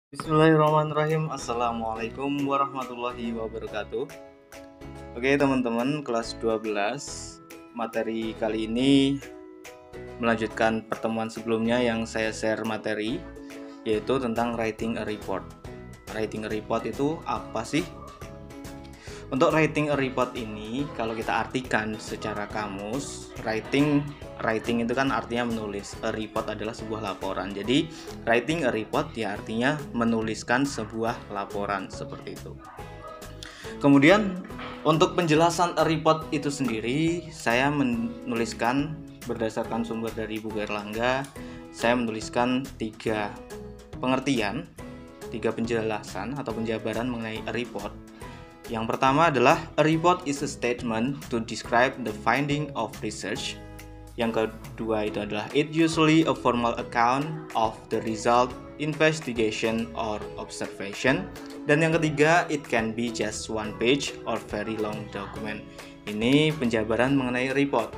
Bismillahirrahmanirrahim. Assalamualaikum warahmatullahi wabarakatuh. Oke teman-teman, kelas 12. Materi kali ini melanjutkan pertemuan sebelumnya yang saya share materi, yaitu tentang writing a report. Writing a report itu apa sih? Untuk writing a report ini, kalau kita artikan secara kamus, writing itu kan artinya menulis. A report adalah sebuah laporan. Jadi, writing a report ya artinya menuliskan sebuah laporan seperti itu. Kemudian, untuk penjelasan a report itu sendiri, saya menuliskan berdasarkan sumber dari Buku Erlangga, saya menuliskan 3 pengertian, 3 penjelasan atau penjabaran mengenai a report. Yang pertama adalah a report is a statement to describe the finding of research. Yang kedua itu adalah it usually a formal account of the result, investigation or observation. Dan yang ketiga, it can be just one page or very long document. Ini penjabaran mengenai report.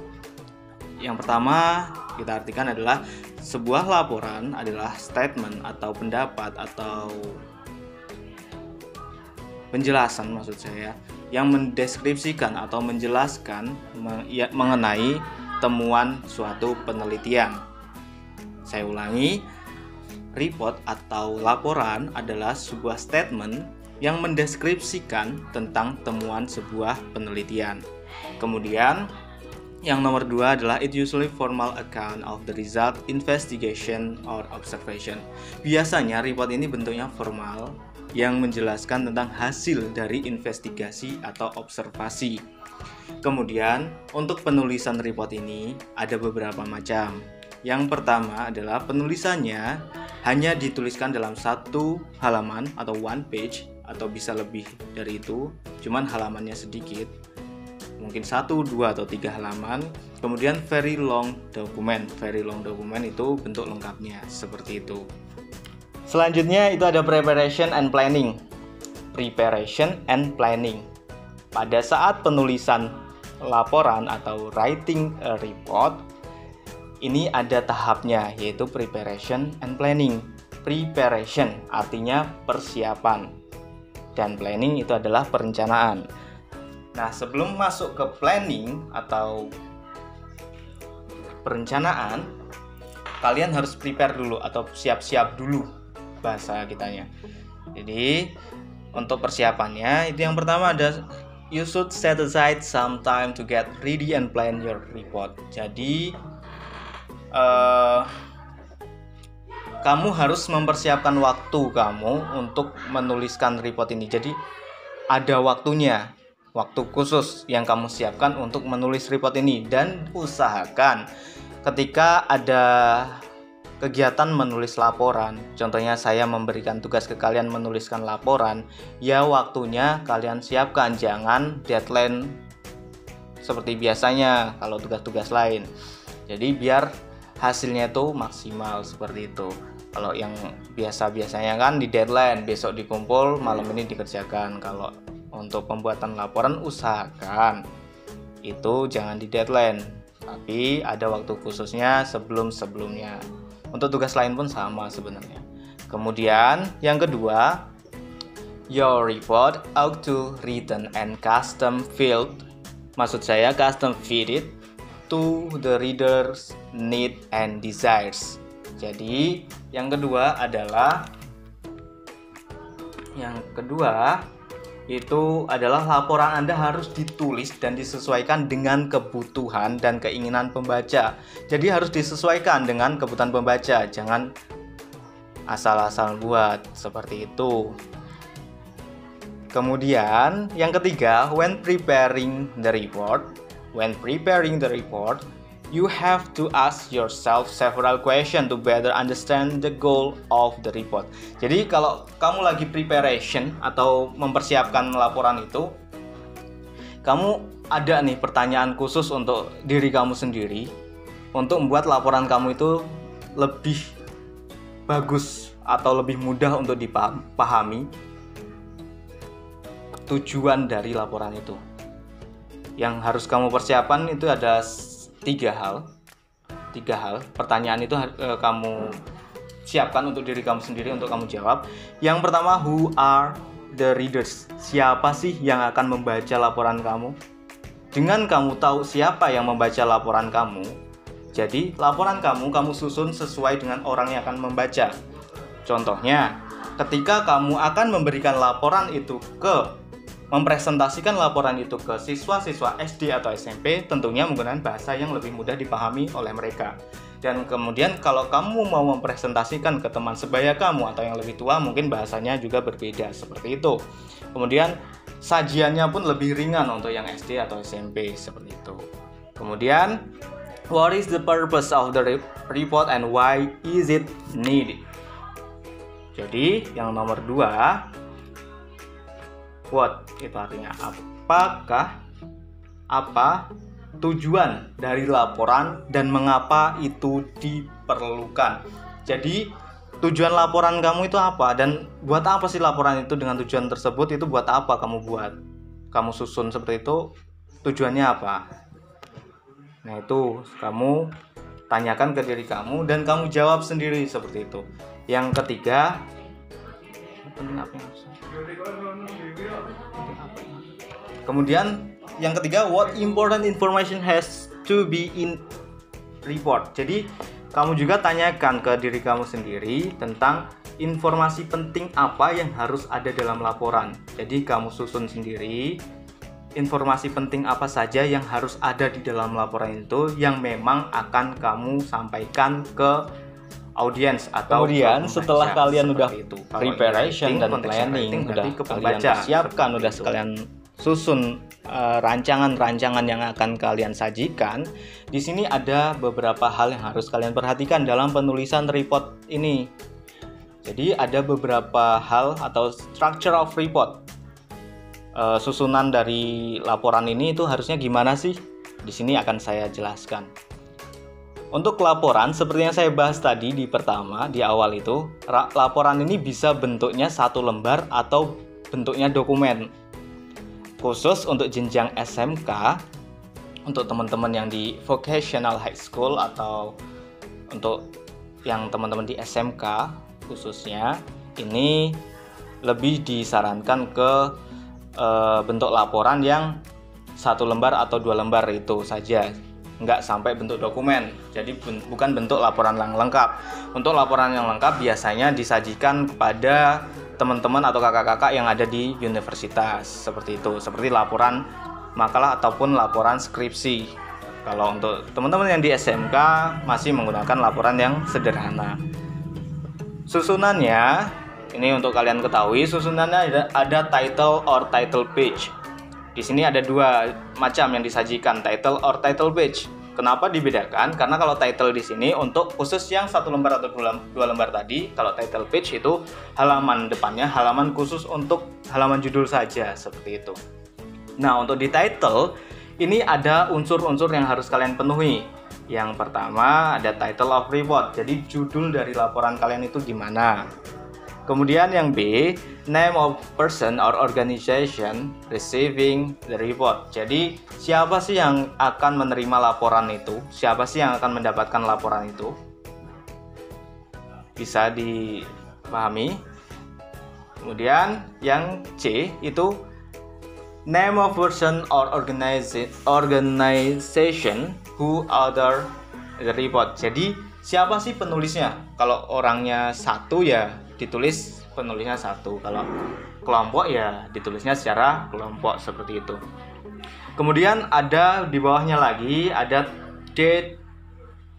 Yang pertama kita artikan adalah sebuah laporan adalah statement atau pendapat atau penjelasan maksud saya yang mendeskripsikan atau menjelaskan mengenai temuan suatu penelitian. Saya ulangi, report atau laporan adalah sebuah statement yang mendeskripsikan tentang temuan sebuah penelitian. Kemudian yang nomor 2 adalah it usually formal account of the result, investigation or observation. Biasanya report ini bentuknya formal yang menjelaskan tentang hasil dari investigasi atau observasi. Kemudian, untuk penulisan report ini ada beberapa macam. Yang pertama adalah penulisannya hanya dituliskan dalam 1 halaman atau one page atau bisa lebih dari itu, cuman halamannya sedikit. Mungkin 1, 2 atau 3 halaman. Kemudian very long document. Very long document itu bentuk lengkapnya seperti itu. Selanjutnya itu ada preparation and planning. Preparation and planning. Pada saat penulisan laporan atau writing a report, ini ada tahapnya yaitu preparation and planning. Preparation artinya persiapan dan planning itu adalah perencanaan. Nah, sebelum masuk ke planning atau perencanaan, kalian harus prepare dulu atau siap-siap dulu bahasa kitanya. Jadi untuk persiapannya itu yang pertama ada you should set aside some time to get ready and plan your report. Jadi kamu harus mempersiapkan waktu kamu untuk menuliskan report ini. Jadi ada waktunya, waktu khusus yang kamu siapkan untuk menulis report ini. Dan usahakan ketika ada kegiatan menulis laporan, contohnya saya memberikan tugas ke kalian menuliskan laporan, ya waktunya kalian siapkan, jangan deadline seperti biasanya kalau tugas-tugas lain. Jadi biar hasilnya itu maksimal seperti itu. Kalau yang biasa-biasanya kan di deadline, besok dikumpul, malam ini dikerjakan. Kalau untuk pembuatan laporan usahakan itu jangan di deadline, tapi ada waktu khususnya sebelum-sebelumnya. Untuk tugas lain pun sama sebenarnya. Kemudian yang kedua, your report ought to written and custom filled. Maksud saya custom fitted to the reader's need and desires. Jadi yang kedua itu adalah laporan Anda harus ditulis dan disesuaikan dengan kebutuhan dan keinginan pembaca. Jadi harus disesuaikan dengan kebutuhan pembaca, jangan asal-asal buat seperti itu. Kemudian yang ketiga, when preparing the report, you have to ask yourself several questions to better understand the goal of the report. Jadi kalau kamu lagi preparation atau mempersiapkan laporan itu, kamu ada nih pertanyaan khusus untuk diri kamu sendiri untuk membuat laporan kamu itu lebih bagus atau lebih mudah untuk dipahami tujuan dari laporan itu. Yang harus kamu persiapkan itu ada 3 hal. Pertanyaan itu kamu siapkan untuk diri kamu sendiri untuk kamu jawab. Yang pertama, who are the readers? Siapa sih yang akan membaca laporan kamu? Dengan kamu tahu siapa yang membaca laporan kamu, jadi laporan kamu susun sesuai dengan orang yang akan membaca. Contohnya, ketika kamu akan memberikan laporan itu mempresentasikan laporan itu ke siswa-siswa SD atau SMP, tentunya menggunakan bahasa yang lebih mudah dipahami oleh mereka. Dan kemudian kalau kamu mau mempresentasikan ke teman sebaya kamu atau yang lebih tua, mungkin bahasanya juga berbeda seperti itu. Kemudian sajiannya pun lebih ringan untuk yang SD atau SMP seperti itu. Kemudian, what is the purpose of the report and why is it needed? Jadi yang nomor 2, what itu artinya apa tujuan dari laporan dan mengapa itu diperlukan. Jadi tujuan laporan kamu itu apa dan buat apa sih laporan itu, dengan tujuan tersebut itu buat apa kamu buat, kamu susun seperti itu, tujuannya apa. Nah itu kamu tanyakan ke diri kamu dan kamu jawab sendiri seperti itu. Yang ketiga, kemudian yang ketiga, what important information has to be in report. Jadi kamu juga tanyakan ke diri kamu sendiri tentang informasi penting apa yang harus ada dalam laporan. Jadi kamu susun sendiri informasi penting apa saja yang harus ada di dalam laporan itu yang memang akan kamu sampaikan ke audiens atau kemudian setelah kalian udah itu. preparation dan planning, udah kalian siapkan, udah sekalian susun rancangan-rancangan yang akan kalian sajikan. Di sini ada beberapa hal yang harus kalian perhatikan dalam penulisan report ini. Jadi ada beberapa hal atau structure of report. Susunan dari laporan ini itu harusnya gimana sih? Di sini akan saya jelaskan. Untuk laporan, seperti yang saya bahas tadi di awal itu, laporan ini bisa bentuknya satu lembar atau bentuknya dokumen. Khusus untuk jenjang SMK, untuk teman-teman yang di vocational high school atau untuk yang teman-teman di SMK khususnya, ini lebih disarankan ke bentuk laporan yang satu lembar atau 2 lembar itu saja, nggak sampai bentuk dokumen. Jadi bukan bentuk laporan yang lengkap. Untuk laporan yang lengkap biasanya disajikan kepada teman-teman atau kakak-kakak yang ada di universitas seperti itu, seperti laporan makalah ataupun laporan skripsi. Kalau untuk teman-teman yang di SMK masih menggunakan laporan yang sederhana. Susunannya ini untuk kalian ketahui, susunannya ada title or title page. Di sini ada 2 macam yang disajikan, title or title page. Kenapa dibedakan? Karena kalau title di sini untuk khusus yang 1 lembar atau 2 lembar tadi, kalau title page itu halaman depannya, halaman khusus untuk halaman judul saja, seperti itu. Nah, untuk di title, ini ada unsur-unsur yang harus kalian penuhi. Yang pertama ada title of report, jadi judul dari laporan kalian itu gimana. Kemudian yang B, name of person or organization receiving the report. Jadi siapa sih yang akan menerima laporan itu? Siapa sih yang akan mendapatkan laporan itu? Bisa dipahami. Kemudian yang C itu name of person or organization who author the report. Jadi siapa sih penulisnya? Kalau orangnya 1 ya ditulis penulisnya 1, kalau kelompok ya ditulisnya secara kelompok, seperti itu. Kemudian ada di bawahnya lagi ada date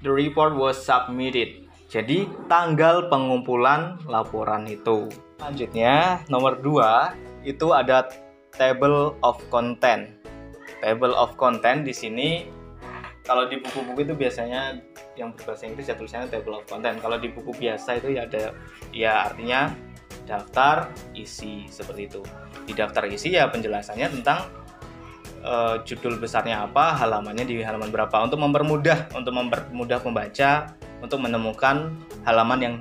the report was submitted. Jadi tanggal pengumpulan laporan itu. Selanjutnya nomor 2 itu ada table of content. Table of content di sini kalau di buku-buku itu biasanya yang berbahasa Inggris ya tulisannya table of content. Kalau di buku biasa itu ya ada, ya artinya daftar isi, seperti itu. Di daftar isi ya penjelasannya tentang judul besarnya apa, halamannya di halaman berapa, untuk mempermudah pembaca untuk menemukan halaman yang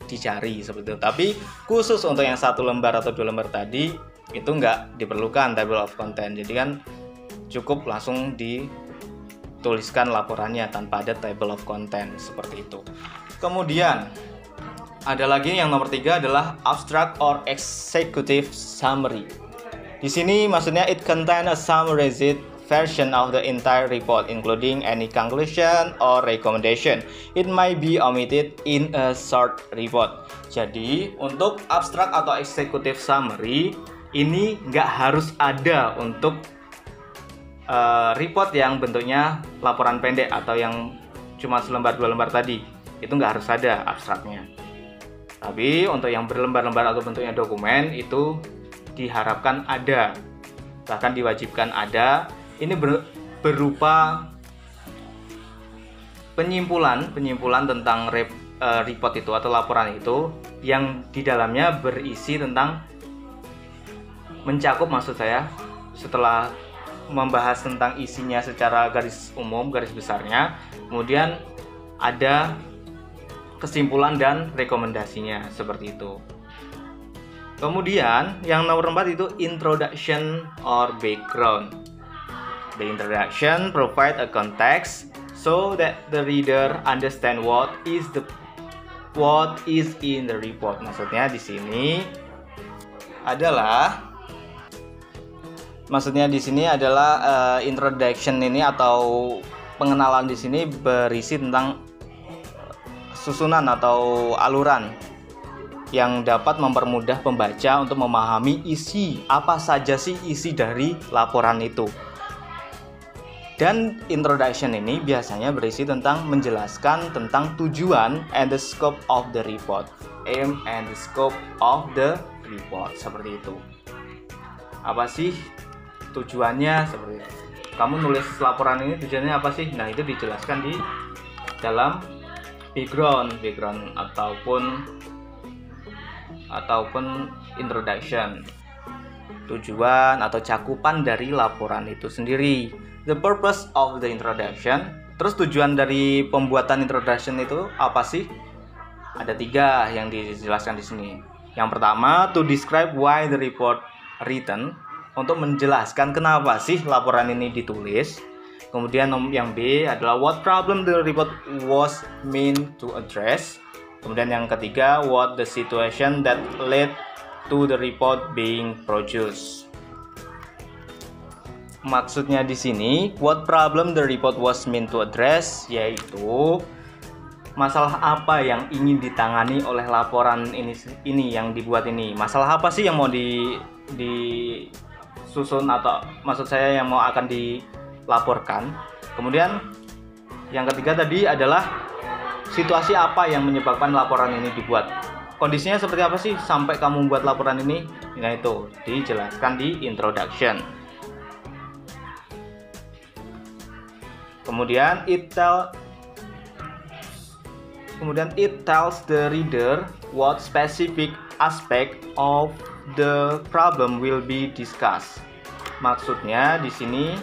dicari, seperti itu. Tapi khusus untuk yang 1 lembar atau 2 lembar tadi itu nggak diperlukan table of content. Jadi kan cukup langsung dituliskan laporannya tanpa ada table of content, seperti itu. Kemudian Ada lagi yang nomor 3 adalah abstract or executive summary. Di sini maksudnya it contain a summarized version of the entire report including any conclusion or recommendation. It might be omitted in a short report. Jadi untuk abstract atau executive summary ini nggak harus ada untuk report yang bentuknya laporan pendek atau yang cuma selembar 2 lembar tadi. Itu nggak harus ada abstraknya. Tapi untuk yang berlembar-lembar atau bentuknya dokumen itu diharapkan ada, bahkan diwajibkan ada. Ini berupa penyimpulan tentang report itu atau laporan itu yang di dalamnya berisi tentang mencakup, maksud saya, setelah membahas tentang isinya secara garis umum, garis besarnya, kemudian ada kesimpulan dan rekomendasinya seperti itu. Kemudian yang nomor 4 itu introduction or background. The introduction provide a context so that the reader understand what is in the report. Maksudnya di sini adalah introduction ini atau pengenalan di sini berisi tentang susunan atau aluran yang dapat mempermudah pembaca untuk memahami isi apa saja sih isi dari laporan itu. Dan introduction ini biasanya berisi tentang menjelaskan tentang tujuan and the scope of the report, aim and the scope of the report, seperti itu. Apa sih tujuannya, seperti itu. Kamu nulis laporan ini tujuannya apa sih? Nah, itu dijelaskan di dalam background ataupun introduction, tujuan atau cakupan dari laporan itu sendiri. The purpose of the introduction. Terus tujuan dari pembuatan introduction itu apa sih? Ada 3 yang dijelaskan di sini. Yang pertama, to describe why the report written, untuk menjelaskan kenapa sih laporan ini ditulis. Kemudian yang B adalah what problem the report was meant to address. Kemudian yang ketiga, what the situation that led to the report being produced. Maksudnya di sini, what problem the report was meant to address, yaitu masalah apa yang ingin ditangani oleh laporan ini yang dibuat ini. Masalah apa sih yang mau disusun atau maksud saya yang mau akan dilaporkan. Kemudian yang ketiga tadi adalah situasi apa yang menyebabkan laporan ini dibuat. Kondisinya seperti apa sih sampai kamu membuat laporan ini? Nah, itu dijelaskan di introduction. Kemudian it tells the reader what specific aspect of the problem will be discussed. Maksudnya di sini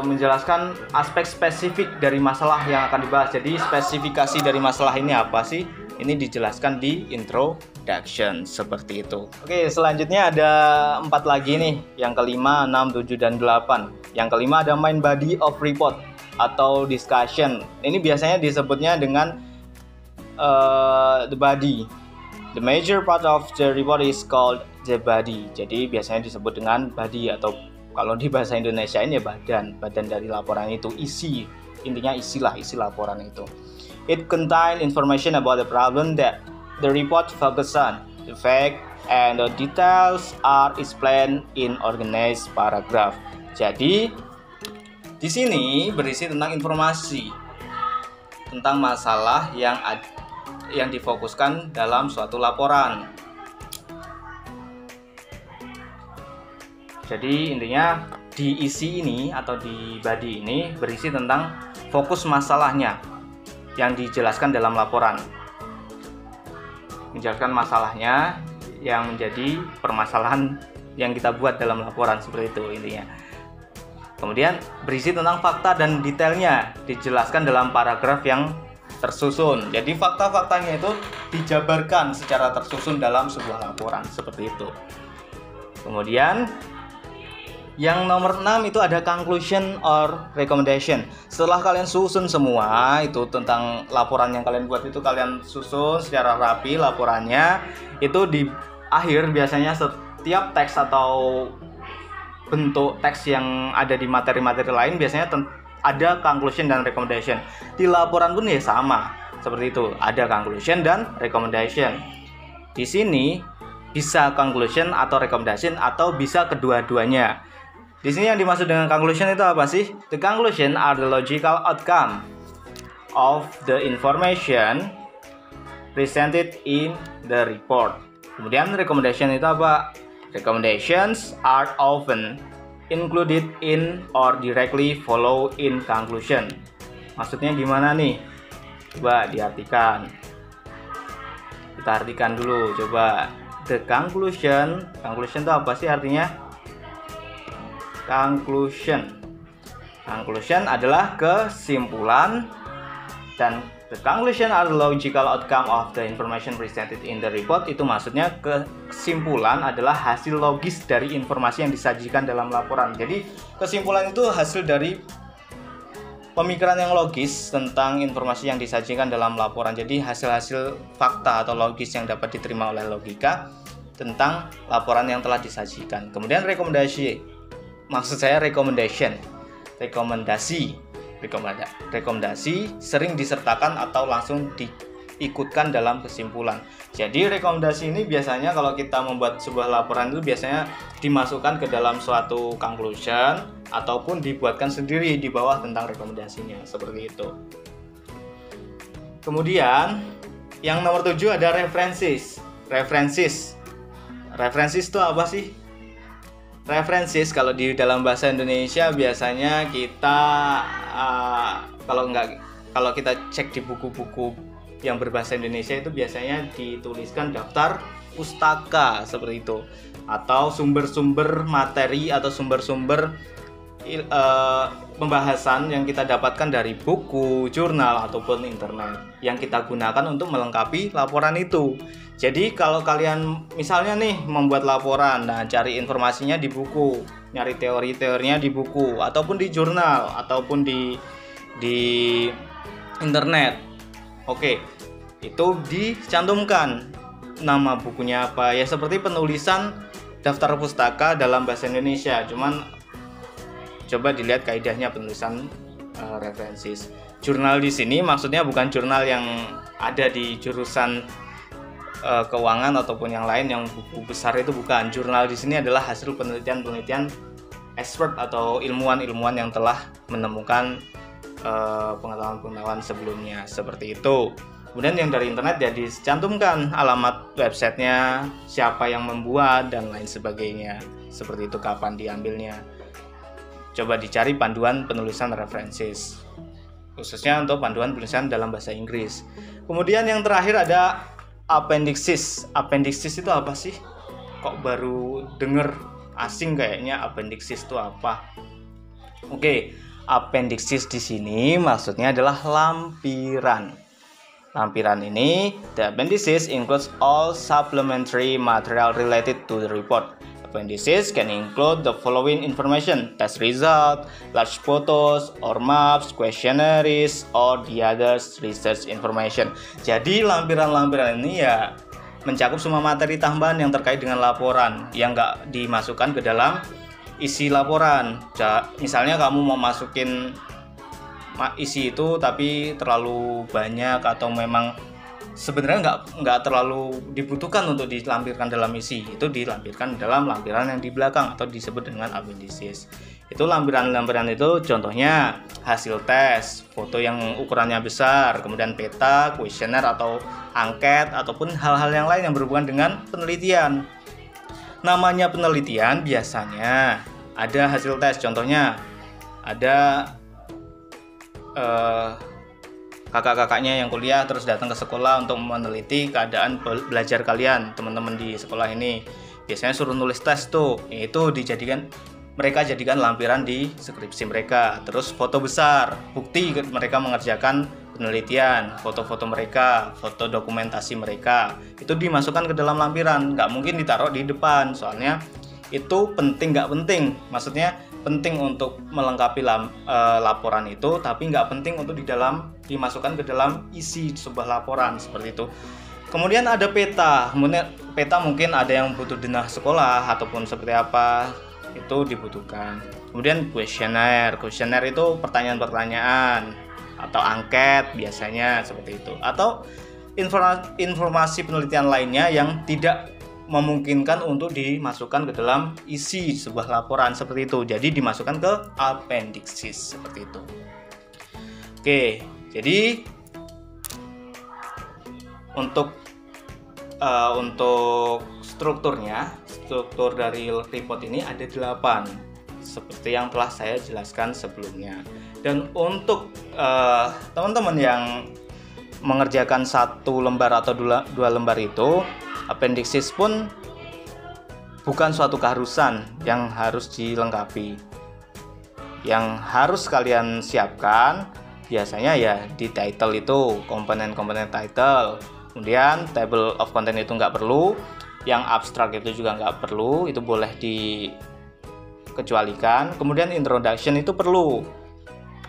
menjelaskan aspek spesifik dari masalah yang akan dibahas. Jadi spesifikasi dari masalah ini apa sih? Ini dijelaskan di introduction, seperti itu. Oke, selanjutnya ada 4 lagi nih. Yang kelima, 6, 7, dan 8. Yang kelima ada main body of report atau discussion. Ini biasanya disebutnya dengan the body. The major part of the report is called the body. Jadi biasanya disebut dengan body atau kalau di bahasa Indonesia ini ya badan dari laporan itu, isi. Intinya isi laporan itu. It contain information about the problem that the report focus on. The fact and the details are explained in organized paragraph. Jadi di sini berisi tentang informasi tentang masalah yang difokuskan dalam suatu laporan. Jadi intinya di isi ini atau di body ini berisi tentang fokus masalahnya yang dijelaskan dalam laporan. Menjelaskan masalahnya yang menjadi permasalahan yang kita buat dalam laporan, seperti itu intinya. Kemudian berisi tentang fakta dan detailnya dijelaskan dalam paragraf yang tersusun. Jadi fakta-faktanya itu dijabarkan secara tersusun dalam sebuah laporan, seperti itu. Kemudian Yang nomor 6 itu ada conclusion or recommendation. Setelah kalian susun semua itu tentang laporan yang kalian buat, itu kalian susun secara rapi laporannya. Itu di akhir biasanya setiap teks atau bentuk teks yang ada di materi-materi lain biasanya ada conclusion dan recommendation. Di laporan pun ya sama seperti itu, ada conclusion dan recommendation. Di sini bisa conclusion atau recommendation atau bisa kedua-duanya. Di sini yang dimaksud dengan conclusion itu apa sih? The conclusion are the logical outcome of the information presented in the report. Kemudian recommendation itu apa? Recommendations are often included in or directly follow in conclusion. Maksudnya gimana nih? Coba diartikan. Kita artikan dulu coba. The conclusion itu apa sih artinya? Conclusion adalah kesimpulan, dan the conclusion are the logical outcome of the information presented in the report. Itu maksudnya kesimpulan adalah hasil logis dari informasi yang disajikan dalam laporan. Jadi kesimpulan itu hasil dari pemikiran yang logis tentang informasi yang disajikan dalam laporan. Jadi hasil-hasil fakta atau logis yang dapat diterima oleh logika tentang laporan yang telah disajikan. Kemudian rekomendasi. Maksud saya rekomendasi sering disertakan atau langsung diikutkan dalam kesimpulan. Jadi rekomendasi ini biasanya kalau kita membuat sebuah laporan itu biasanya dimasukkan ke dalam suatu conclusion ataupun dibuatkan sendiri di bawah tentang rekomendasinya, seperti itu. Kemudian yang nomor 7 ada references. References itu apa sih? References kalau di dalam bahasa Indonesia biasanya kita kalau kita cek di buku-buku yang berbahasa Indonesia itu biasanya dituliskan daftar pustaka seperti itu, atau sumber-sumber materi atau sumber-sumber pembahasan yang kita dapatkan dari buku, jurnal ataupun internet yang kita gunakan untuk melengkapi laporan itu. Jadi kalau kalian misalnya nih membuat laporan, nah cari informasinya di buku, nyari teori-teorinya di buku ataupun di jurnal ataupun di internet. Oke, itu dicantumkan nama bukunya apa ya, seperti penulisan daftar pustaka dalam bahasa Indonesia. Cuman coba dilihat kaidahnya penulisan references. Jurnal di sini maksudnya bukan jurnal yang ada di jurusan keuangan ataupun yang lain, yang buku besar itu bukan. Jurnal di sini adalah hasil penelitian expert atau ilmuwan yang telah menemukan pengetahuan sebelumnya, seperti itu. Kemudian yang dari internet ya dicantumkan alamat websitenya, siapa yang membuat dan lain sebagainya, seperti itu, kapan diambilnya. Coba dicari panduan penulisan references, khususnya untuk panduan penulisan dalam bahasa Inggris. Kemudian yang terakhir ada appendixes. Appendixes itu apa sih? Kok baru denger asing kayaknya, appendixes itu apa? Oke, appendixes di sini maksudnya adalah lampiran. Lampiran ini, the appendices includes all supplementary material related to the report. Appendices can include the following information: test result, large photos or maps, questionnaires, or the other research information. Jadi lampiran-lampiran ini ya mencakup semua materi tambahan yang terkait dengan laporan yang nggak dimasukkan ke dalam isi laporan. Misalnya kamu mau masukin isi itu tapi terlalu banyak atau memang sebenarnya nggak terlalu dibutuhkan untuk dilampirkan dalam isi, itu dilampirkan dalam lampiran yang di belakang atau disebut dengan appendices. Itu lampiran-lampiran itu contohnya hasil tes, foto yang ukurannya besar, kemudian peta, kuesioner atau angket, ataupun hal-hal yang lain yang berhubungan dengan penelitian. Namanya penelitian biasanya ada hasil tes, contohnya ada kakak-kakaknya yang kuliah terus datang ke sekolah untuk meneliti keadaan belajar kalian, teman-teman di sekolah ini. Biasanya suruh nulis tes tuh, itu mereka jadikan lampiran di skripsi mereka. Terus foto besar, bukti mereka mengerjakan penelitian, foto-foto mereka, foto dokumentasi mereka, itu dimasukkan ke dalam lampiran. Nggak mungkin ditaruh di depan, soalnya itu penting nggak penting, maksudnya penting untuk melengkapi laporan itu, tapi nggak penting untuk dimasukkan ke dalam isi sebuah laporan seperti itu. Kemudian ada peta, mungkin ada yang butuh denah sekolah ataupun seperti apa, itu dibutuhkan. Kemudian kuesioner itu pertanyaan-pertanyaan atau angket biasanya seperti itu, atau informasi penelitian lainnya yang tidak memungkinkan untuk dimasukkan ke dalam isi sebuah laporan seperti itu. Jadi dimasukkan ke appendixes seperti itu. Oke, jadi untuk struktur dari report ini ada 8 seperti yang telah saya jelaskan sebelumnya. Dan untuk teman-teman yang mengerjakan 1 lembar atau 2 lembar itu, appendixes pun bukan suatu keharusan yang harus dilengkapi. Yang harus kalian siapkan biasanya ya di title itu, komponen-komponen title. Kemudian table of content itu nggak perlu, yang abstrak itu juga nggak perlu, itu boleh dikecualikan. Kemudian introduction itu perlu.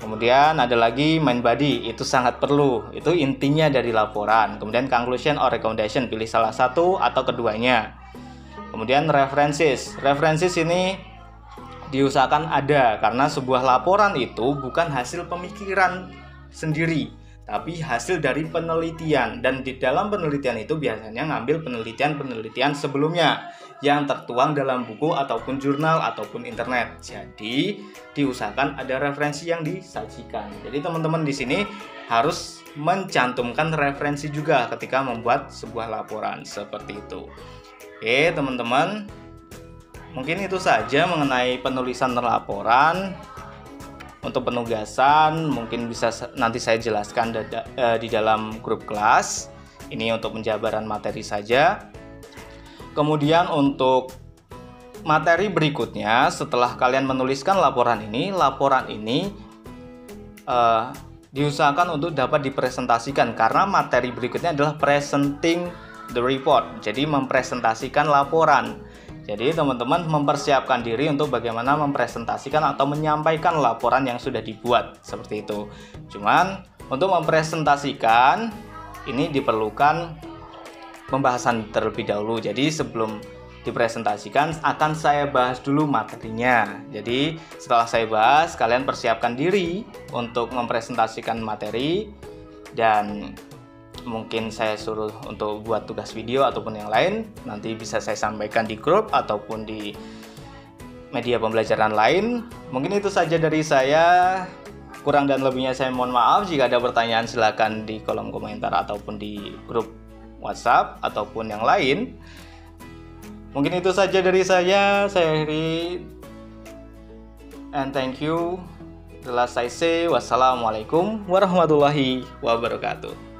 Kemudian ada lagi main body, itu sangat perlu, itu intinya dari laporan. Kemudian conclusion or recommendation, pilih salah satu atau keduanya. Kemudian references ini diusahakan ada, karena sebuah laporan itu bukan hasil pemikiran sendiri, tapi hasil dari penelitian. Dan di dalam penelitian itu biasanya ngambil penelitian sebelumnya yang tertuang dalam buku ataupun jurnal ataupun internet. Jadi diusahakan ada referensi yang disajikan. Jadi teman-teman di sini harus mencantumkan referensi juga ketika membuat sebuah laporan seperti itu. Oke teman-teman, mungkin itu saja mengenai penulisan laporan. Untuk penugasan mungkin bisa nanti saya jelaskan di dalam grup kelas. Ini untuk penjabaran materi saja. Kemudian untuk materi berikutnya, setelah kalian menuliskan laporan ini diusahakan untuk dapat dipresentasikan, karena materi berikutnya adalah presenting the report, jadi mempresentasikan laporan. Jadi teman-teman mempersiapkan diri untuk bagaimana mempresentasikan atau menyampaikan laporan yang sudah dibuat seperti itu. Cuman untuk mempresentasikan ini diperlukan pembahasan terlebih dahulu. Jadi sebelum dipresentasikan akan saya bahas dulu materinya. Jadi setelah saya bahas, kalian persiapkan diri untuk mempresentasikan materi, dan mungkin saya suruh untuk buat tugas video ataupun yang lain. Nanti bisa saya sampaikan di grup ataupun di media pembelajaran lain. Mungkin itu saja dari saya. Kurang dan lebihnya saya mohon maaf. Jika ada pertanyaan silakan di kolom komentar ataupun di grup WhatsApp ataupun yang lain. Mungkin itu saja dari saya akhiri, and thank you. The last I say, wassalamualaikum warahmatullahi wabarakatuh.